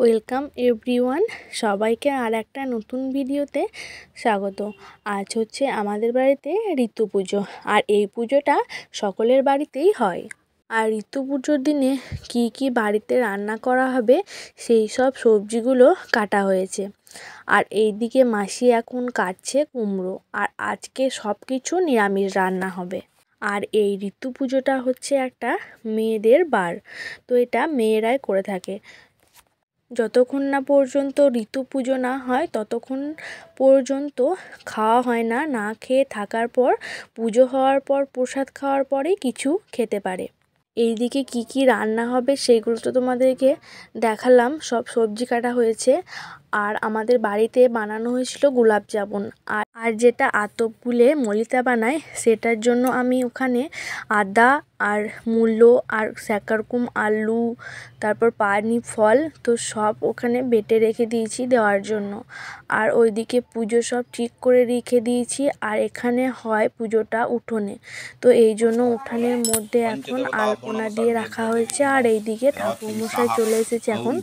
Welcome everyone, সবাইকে আর একটা নতুন ভিডিওতে স্বাগত। আজ হচ্ছে আমাদের বাড়িতে ঋতু পুজো, আর এই পুজোটা সকলের বাড়িতেই হয়। আর ঋতু পুজোর দিনে কি কি বাড়িতে রান্না করা হবে সেই সব সবজিগুলো কাটা হয়েছে। আর এইদিকে মাসি এখন কাটছে কুমড়ো, আর আজকে সব কিছু নিরামিষ রান্না হবে। আর এই ঋতু পুজোটা হচ্ছে একটা মেয়েদের বার, তো এটা মেয়েরাই করে থাকে। যতক্ষণ না পর্যন্ত ঋতু পুজো না হয় ততক্ষণ পর্যন্ত খাওয়া হয় না। না খেয়ে থাকার পর পুজো হওয়ার পর প্রসাদ খাওয়ার পরেই কিছু খেতে পারে। এইদিকে কি কি রান্না হবে সেইগুলো তো তোমাদেরকে দেখালাম। সব সবজি কাটা হয়েছে, আর আমাদের বাড়িতে বানানো হয়েছিল গোলাপ জামুন। আর যেটা আতপ গুলে মলিতা বানায় সেটার জন্য আমি ওখানে আদা আর মূলো আর স্যাকারকুম আলু, তারপর পানি ফল তো সব ওখানে বেটে রেখে দিয়েছি দেওয়ার জন্য। আর ওইদিকে পুজো সব ঠিক করে রেখে দিয়েছি। আর এখানে হয় পুজোটা উঠোনে, তো এই জন্য উঠানের মধ্যে এখন আলপনা দিয়ে রাখা হয়েছে। আর এইদিকে ঠাকুরমশাই চলে এসেছে এখন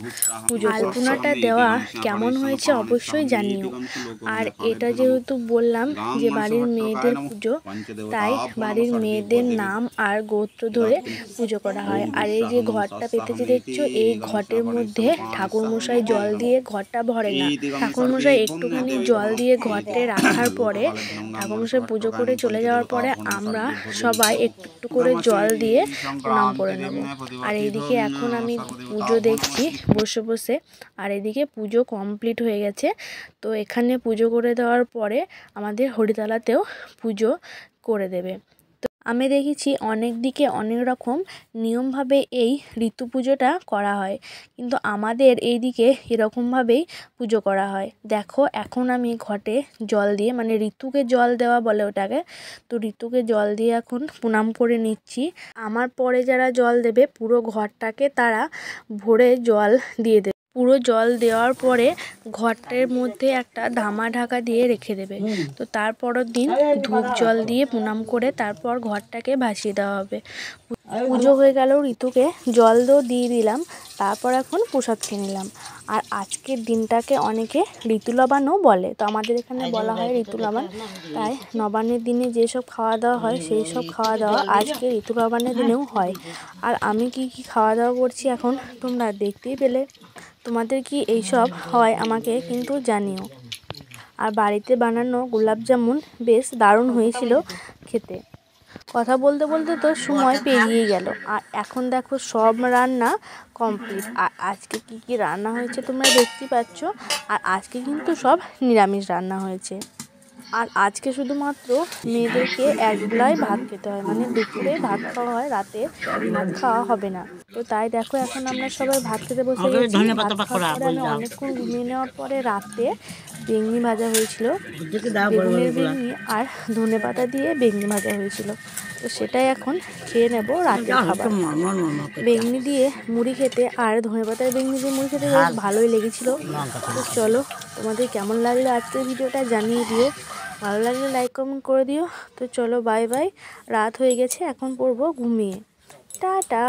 পুজো। আলপনাটা দেওয়া কেমন হয়েছে অবশ্যই জানিও। আর এটা যেহেতু বললাম যে বাড়ির মেয়েদের পুজো, তাই বাড়ির মেয়েদের নাম আর গোত্র ধরে পুজো করা হয়। আর এই যে ঘরটা পেতেছে দেখছো, এই ঘটের মধ্যে ঠাকুরমশাই জল দিয়ে ঘরটা ভরে না। ঠাকুরমশাই একটুখানি জল দিয়ে ঘটে রাখার পরে ঠাকুরমশাই পুজো করে চলে যাওয়ার পরে আমরা সবাই একটু একটু করে জল দিয়ে প্রণাম করে নেব। আর এইদিকে এখন আমি পুজো দেখছি বসে বসে। আর এদিকে পুজো কমপ্লিট হয়ে গেছে, তো এখানে পুজো করে দেওয়ার পরে আমাদের হরিতলাতেও পুজো করে দেবে। তো আমি দেখেছি অনেক দিকে অনেক রকম নিয়মভাবে এই ঋতু পুজোটা করা হয়, কিন্তু আমাদের এই দিকে এরকমভাবেই পুজো করা হয়। দেখো এখন আমি ঘটে জল দিয়ে, মানে ঋতুকে জল দেওয়া বলে ওটাকে, তো ঋতুকে জল দিয়ে এখন প্রণাম করে নিচ্ছি। আমার পরে যারা জল দেবে পুরো ঘরটাকে তারা ভরে জল দিয়ে দেবে। পুরো জল দেওয়ার পরে ঘরটার মধ্যে একটা ধামা ঢাকা দিয়ে রেখে দেবে। তো তারপরের দিন ধূপ জল দিয়ে প্রণাম করে তারপর ঘরটাকে ভাসিয়ে দেওয়া হবে। পুজো হয়ে গেল, ঋতুকে জল দিয়ে দিলাম, তারপর এখন প্রসাদ খেয়ে নিলাম। আর আজকের দিনটাকে অনেকে ঋতু নবান্নও বলে, তো আমাদের এখানে বলা হয় ঋতু নবান্ন। তাই নবান্নের দিনে যেসব খাওয়া দাওয়া হয় সেই সব খাওয়া দাওয়া আজকে ঋতু নবান্নের দিনেও হয়। আর আমি কি কি খাওয়া দাওয়া করছি এখন তোমরা দেখতেই পেলে। তোমাদের কি এইসব হয় আমাকে কিন্তু জানিও। আর বাড়িতে বানানো গোলাপ জামুন বেশ দারুণ হয়েছিল খেতে। কথা বলতে বলতে তো সময় পেরিয়ে গেল। আর এখন দেখো সব রান্না কমপ্লিট। আর আজকে কি কি রান্না হয়েছে তোমরা দেখতেই পাচ্ছ। আর আজকে কিন্তু সব নিরামিষ রান্না হয়েছে। আর আজকে শুধুমাত্র মেয়েদেরকে একবেলায় ভাত খেতে হয়, মানে দুপুরে ভাত খাওয়া হয়, রাতে ভাত খাওয়া হবে না। তো তাই দেখো এখন আমরা সবাই ভাত খেতে বসে গেছি। ভাত খাওয়ার পরে আমি অনেকক্ষণ ঘুমিয়ে নেওয়ার পরে রাতে বেগুনি ভাজা হয়েছিল, বেগুনের বেগুনি আর ধনেপাতা দিয়ে বেগুনি ভাজা হয়েছিল। তো সেটাই এখন খেয়ে নেব রাতের খাবার। বেগুনি দিয়ে মুড়ি খেতে আর ধনেপাতার বেগুনি দিয়ে মুড়ি খেতে বেশ ভালোই লেগেছিল। তো চলো, তোমাদের কেমন লাগলো আজকের ভিডিওটা জানিয়ে দিও। ভালো লাগলে লাইক কমেন্ট করে দিও। তো চলো বাই বাই, রাত হয়ে গেছে, এখন পড়বো ঘুমিয়ে। টাটা।